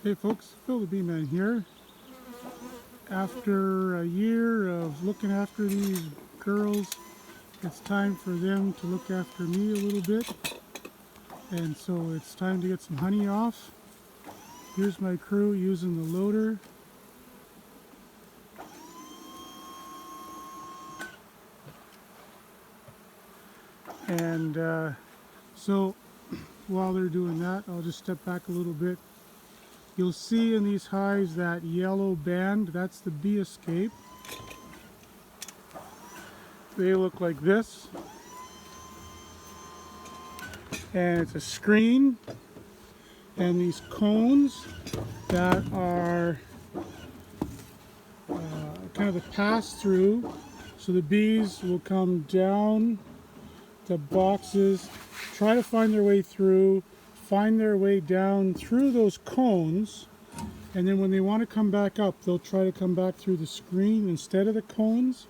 Hey folks, Phil the Bee-Man here. After a year of looking after these girls, it's time for them to look after me a little bit. And so it's time to get some honey off. Here's my crew using the loader. And so while they're doing that, I'll just step back a little bit. You'll see in these hives that yellow band, that's the bee escape. They look like this. And it's a screen, and these cones that are kind of a pass-through, so the bees will come down the boxes, try to find their way through, find their way down through those cones, and then when they want to come back up, they'll try to come back through the screen instead of the cones.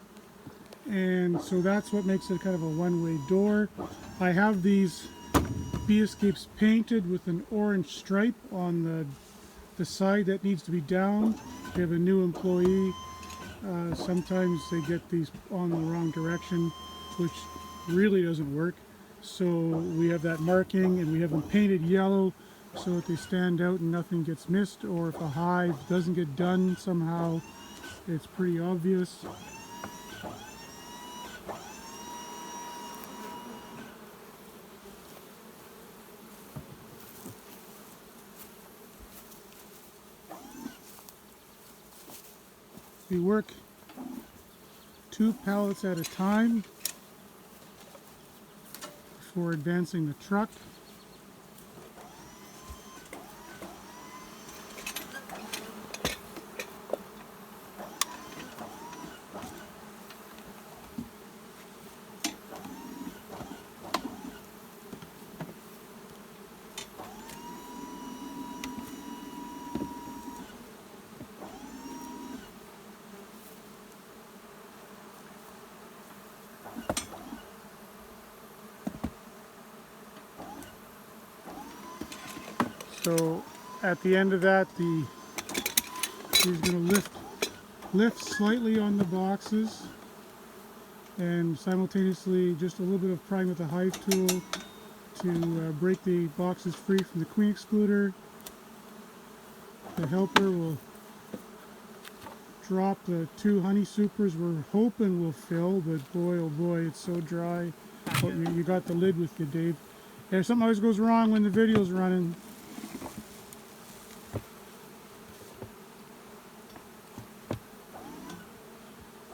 And so that's what makes it kind of a one-way door. I have these bee escapes painted with an orange stripe on the side that needs to be down. We have a new employee. Sometimes they get these on the wrong direction, which really doesn't work. So we have that marking, and we have them painted yellow so that they stand out and nothing gets missed, or if a hive doesn't get done somehow, it's pretty obvious. We work 2 pallets at a time before advancing the truck. So at the end of that, he's going to lift slightly on the boxes, and simultaneously just a little bit of prying with the hive tool to break the boxes free from the queen excluder. The helper will drop the 2 honey supers we're hoping will fill, but boy oh boy, it's so dry. Oh, you got the lid with you, Dave. Yeah, something always goes wrong when the video's running.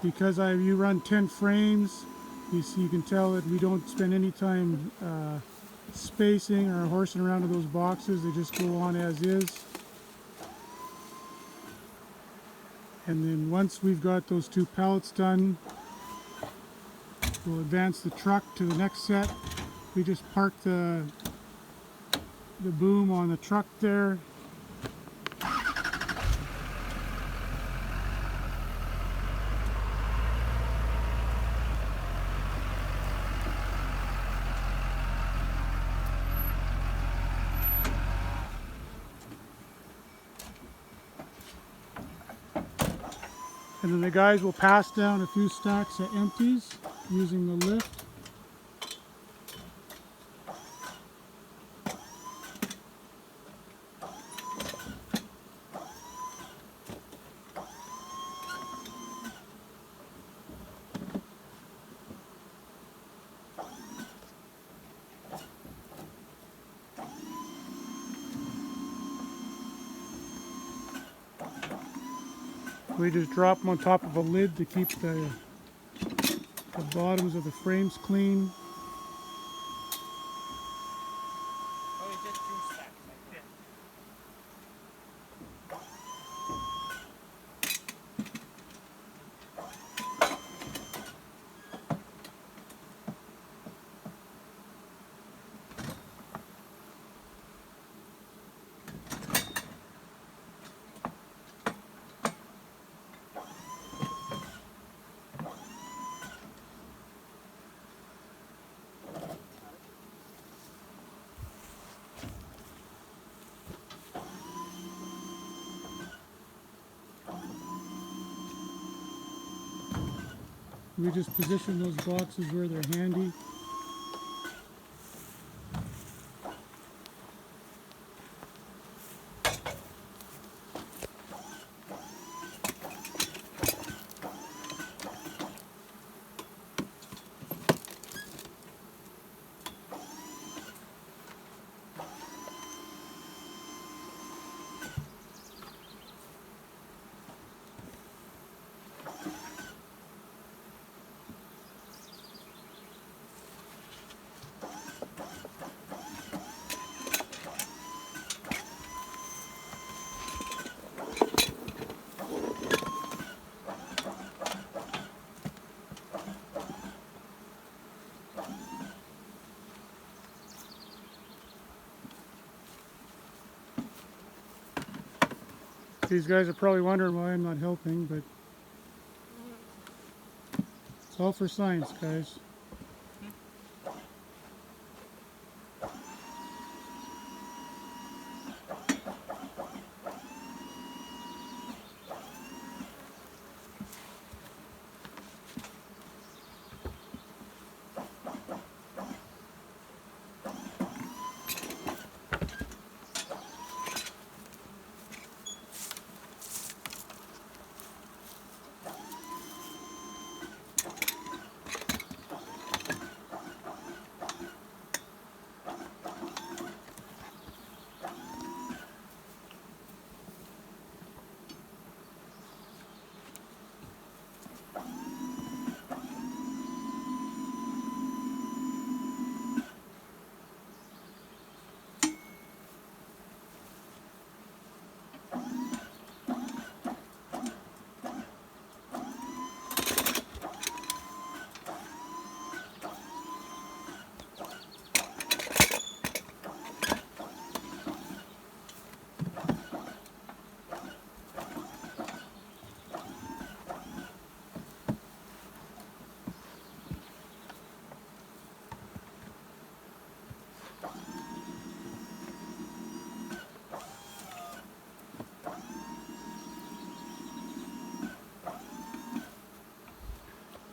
Because you run 10 frames, you can tell that we don't spend any time spacing or horsing around to those boxes. They just go on as is. And then once we've got those 2 pallets done, we'll advance the truck to the next set. We just park the boom on the truck there. And then the guys will pass down a few stacks of empties using the lift. We just drop them on top of a lid to keep the bottoms of the frames clean. We just position those boxes where they're handy. These guys are probably wondering why I'm not helping, but it's all for science, guys.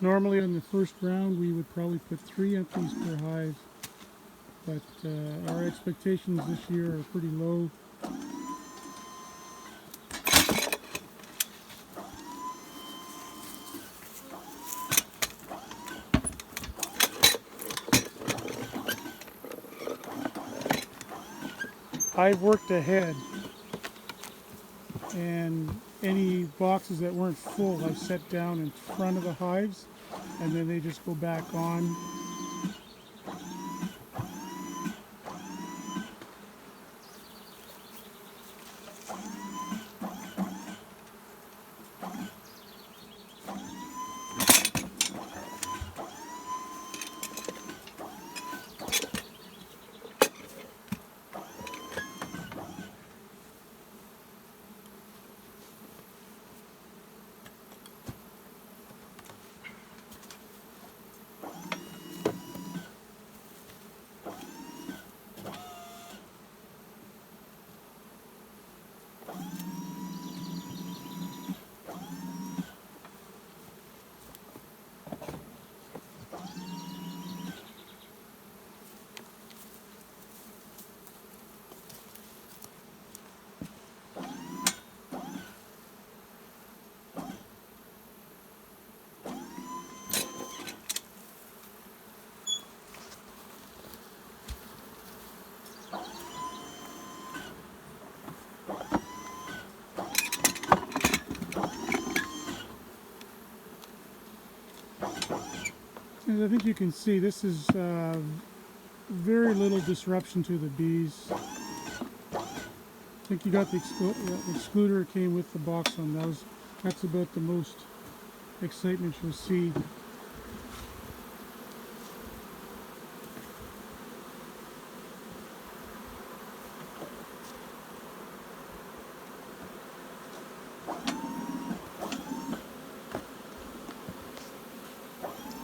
Normally in the first round we would probably put 3 empties per hive, but our expectations this year are pretty low. I've worked ahead, and any boxes that weren't full I've set down in front of the hives, and then they just go back on. As I think you can see, this is very little disruption to the bees. I think you got the excluder came with the box on those. That's about the most excitement you'll see.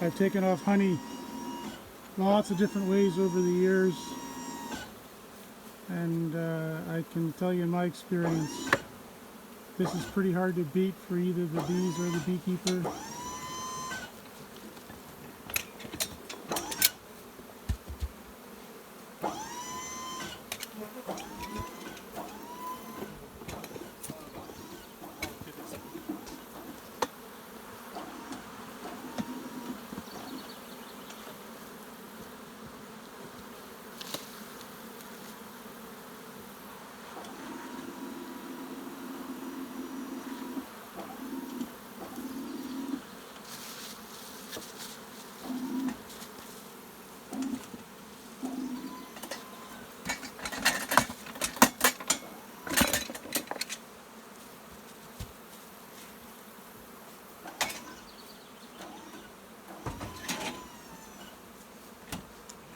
I've taken off honey lots of different ways over the years, and I can tell you in my experience, this is pretty hard to beat for either the bees or the beekeeper.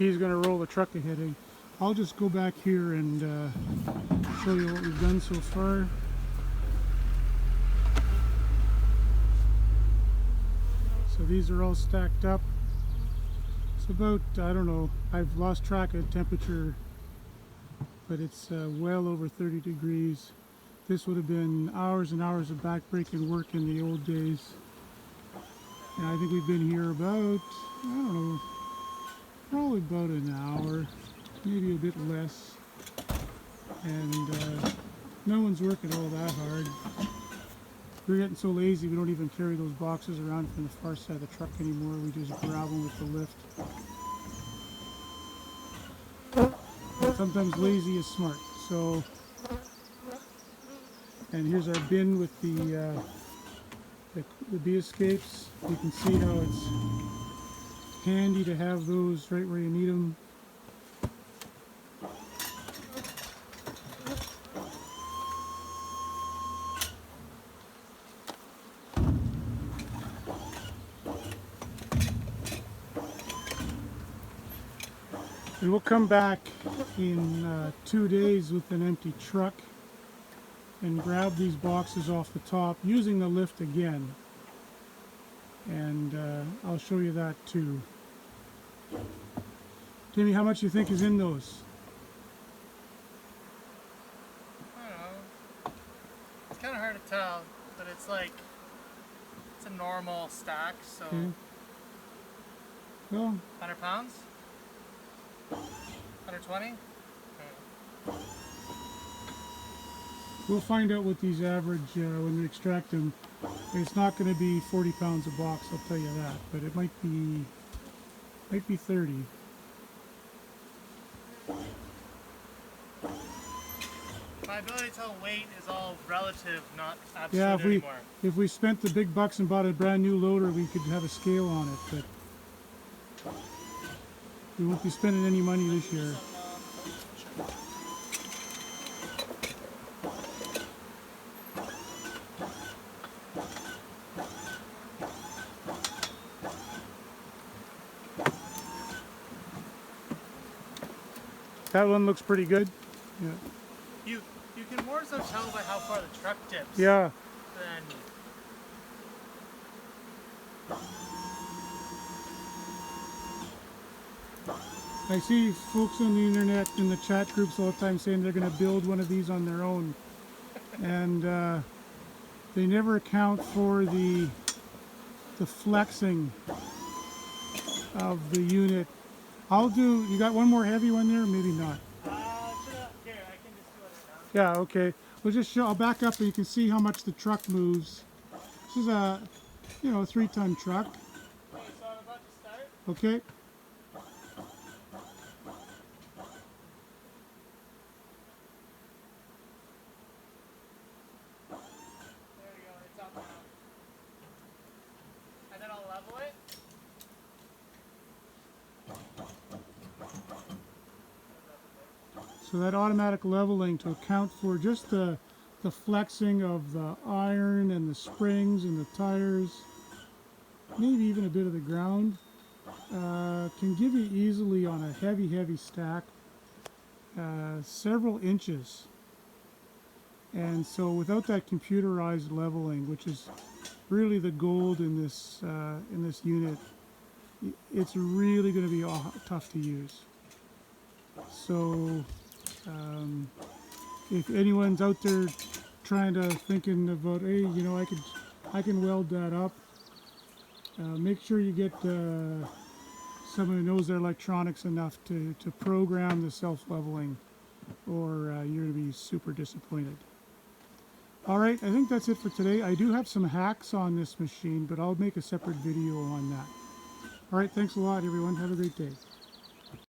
he's going to roll the truck ahead. I'll just go back here and show you what we've done so far. So these are all stacked up. It's about, I don't know, I've lost track of temperature, but it's well over 30 degrees. This would have been hours and hours of backbreaking work in the old days. And I think we've been here about, I don't know, probably about an hour, maybe a bit less. And no one's working all that hard. We're getting so lazy we don't even carry those boxes around from the far side of the truck anymore. We just grab them with the lift. Sometimes lazy is smart. So, and here's our bin with the bee escapes. You can see how it's handy to have those right where you need them. And we'll come back in 2 days with an empty truck and grab these boxes off the top using the lift again. And I'll show you that too. Timmy, how much do you think is in those? I don't know. It's kind of hard to tell, but it's like, it's a normal stack, so Okay. Well, 100 pounds? 120? we'll find out what these average when we extract them. It's not going to be 40 pounds a box, I'll tell you that, but it might be 30. My ability to tell weight is all relative, not absolute Yeah, anymore. if we spent the big bucks and bought a brand new loader, we could have a scale on it, but we won't be spending any money this year. That one looks pretty good. Yeah. You can more so tell by how far the truck dips. Yeah. Than I see folks on the internet in the chat groups all the time saying they're going to build one of these on their own, and they never account for the flexing of the unit. You got one more heavy one there? Maybe not. here, I can just do it right now. Yeah, okay. I'll back up and you can see how much the truck moves. This is a, 3-ton truck. Okay, so I'm about to start. Okay. There we go, it's up now. And then I'll level it. So that automatic leveling to account for just the flexing of the iron and the springs and the tires, maybe even a bit of the ground, can give you easily on a heavy stack several inches. And so without that computerized leveling, which is really the gold in this unit, it's really going to be tough to use. So if anyone's out there thinking about, hey, I can weld that up, make sure you get someone who knows their electronics enough to program the self-leveling, or you're going to be super disappointed. All right, I think that's it for today. I do have some hacks on this machine, but I'll make a separate video on that. All right, thanks a lot, everyone. Have a great day.